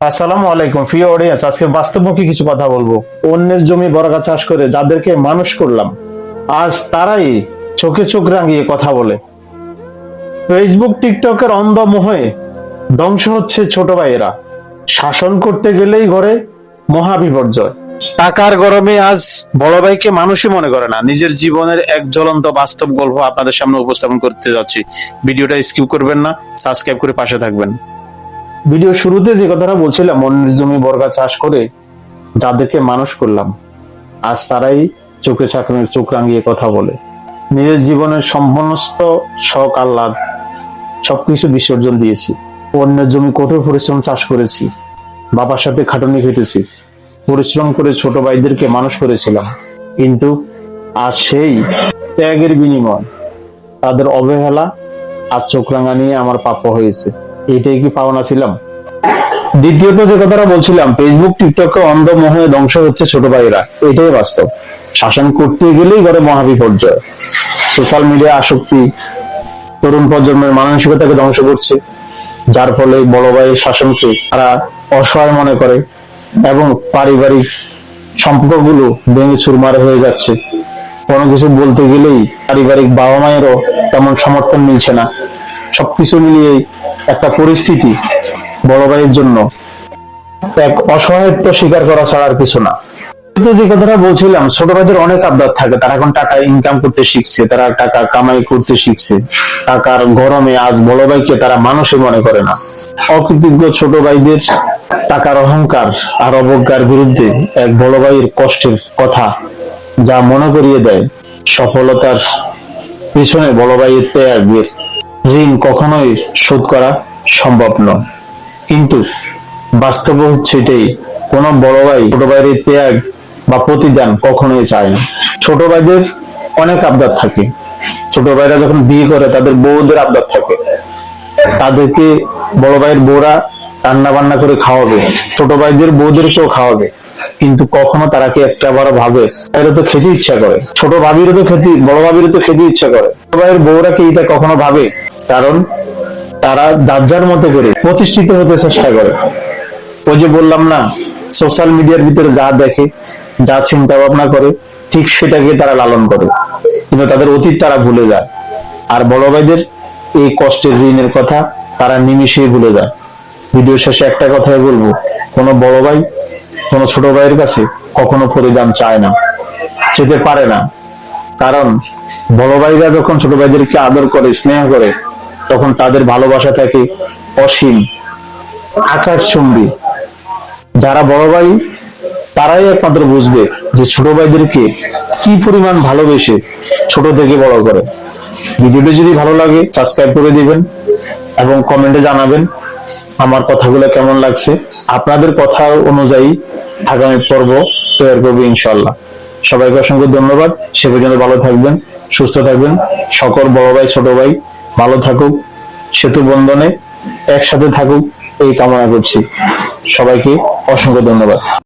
আসসালামু আলাইকুম প্রিয় অডিয়েন্স, আজকে বাস্তবমুখী কিছু কথা বলবো। অন্যের জমি বর্গা চাষ করে যাদেরকে মানুষ করলাম, আজ তারাই চোখে চোখ রাঙিয়ে কথা বলে। ফেসবুক টিকটকের অন্ধ মোহে ধ্বংস হচ্ছে ছোট ভাইয়েরা। শাসন করতে গেলেই ঘরে মহা বিপর্যয়। টাকার গরমে আজ বড় ভাইকে মানুষই মনে করে না। নিজের জীবনের এক জ্বলন্ত বাস্তব গল্প আপনাদের সামনে উপস্থাপন করতে যাচ্ছি। ভিডিওটা স্কিপ করবেন না, সাবস্ক্রাইব করে পাশে থাকবেন। ভিডিও শুরুতে যে কথাটা বলছিলাম, অন্যের জমি বর্গা চাষ করে যাদেরকে মানুষ করলাম, আজ তারাই চোখে চোখ রাঙিয়ে কথা বলে। নিজের জীবনের সমস্ত শখ আহ্লাদ সবকিছু বিসর্জন দিয়েছি। অন্যের জমি কঠোর পরিশ্রম চাষ করেছি, বাবার সাথে খাটুনি খেটেছি, পরিশ্রম করে ছোট ভাইদেরকে মানুষ করেছিলাম। কিন্তু আজ সেই ত্যাগের বিনিময় তাদের অবহেলা আর চোখ রাঙা নিয়ে আমার প্রাপ্য হয়েছে। এটাই কি পাওনা ছিলাম? দ্বিতীয়ত যে কথাটা বলছিলাম, ফেসবুক টিকটকে অন্ধ মোহে ধ্বংস হচ্ছে ছোট ভাইরা। এটাই বাস্তব। শাসন করতে গেলেই ঘরে মহাবিপর্যয়। সোশ্যাল মিডিয়া আসক্তি তরুণ প্রজন্মের মানসিকতাকে ধ্বংস করছে, যার ফলে বড় ভাইয়ের শাসনকে তারা অসহায় মনে করে এবং পারিবারিক সম্পর্কগুলো ভেঙে চুরমার হয়ে যাচ্ছে। কোনো কিছু বলতে গেলেই পারিবারিক বাবা মায়েরও তেমন সমর্থন মিলছে না। সবকিছু মিলিয়ে একটা পরিস্থিতি বড় ভাইয়ের জন্য এক অসহায়ত্ব স্বীকার করা ছাড়া আর কিছু না। যে কথাটা বলছিলাম, ছোট ভাইদের অনেক আবদার থাকে। তারা এখন টাকা ইনকাম করতে শিখছে, তারা টাকা কামাই করতে শিখছে। টাকার গরমে আজ বড় ভাইকে তারা মানুষই মনে করে না। অকৃতজ্ঞ ছোট ভাইদের টাকার অহংকার আর অবজ্ঞার বিরুদ্ধে এক বড় ভাইয়ের কষ্টের কথা, যা মনে করিয়ে দেয় সফলতার পিছনে বড় ভাইয়ের ত্যাগের ঋণ কখনোই শোধ করা সম্ভব নয়। কিন্তু বাস্তব হচ্ছে এটাই, কোন বড় ভাই ছোট ভাইয়ের ত্যাগ বা প্রতিদান কখনোই চায় না। ছোট ভাইদের অনেক আবদার থাকে। ছোট ভাইরা যখন বিয়ে করে তাদের বউদের আবদার থাকে, তাদেরকে বড় ভাইয়ের বউরা রান্না বান্না করে খাওয়াবে, ছোট ভাইদের বউদেরকেও খাওয়াবে। কিন্তু কখনো তারা কি একটা বড় ভাবে এরা তো খেতে ইচ্ছা করে, ছোট ভাবিরও তো খেতে, বড় ভাবিরও তো খেতে ইচ্ছা করে। ছোট ভাইয়ের বউরা কি এটা কখনো ভাবে? কারণ তারা যার মতো করে প্রতিষ্ঠিত হতে চেষ্টা করে। ওই যে বললাম না, সোশ্যাল মিডিয়ার ভিতরে যা দেখে, যা চিন্তা ভাবনা করে, ঠিক সেটাকে তারা লালন করে, কিন্তু তাদের অতীত তারা ভুলে যায়। আর বড় ভাইদের এই কষ্টের ঋণের কথা তারা নিমিশেই ভুলে যায়। ভিডিও শেষে একটা কথাই বলবো, কোনো বড় ভাই কোনো ছোট ভাইয়ের কাছে কখনো প্রতিদান চায় না, চেতে পারে না। কারণ বড় ভাইরা যখন ছোট ভাইদেরকে আদর করে, স্নেহ করে, তখন তাদের ভালোবাসা থাকে অসীম, আকাশচুম্বী। যারা বড় ভাই তারাই একমাত্র বুঝবে যে ছোট ভাইদেরকে কি পরিমাণ ভালোবেসে ছোট থেকে বড় করে। ভিডিওটি যদি ভালো লাগে সাবস্ক্রাইব করে দিবেন এবং কমেন্টে জানাবেন আমার কথাগুলো কেমন লাগছে। আপনাদের কথা অনুযায়ী আগামী পর্ব তৈরি করবো ইনশাল্লাহ। সবাইকে অসংখ্য ধন্যবাদ। সে পর্যন্ত ভালো থাকবেন, সুস্থ থাকবেন। সকল বড় ভাই ছোট ভাই ভালো থাকুক, সেতু বন্ধনে একসাথে থাকুক, এই কামনা করছি। সবাইকে অসংখ্য ধন্যবাদ।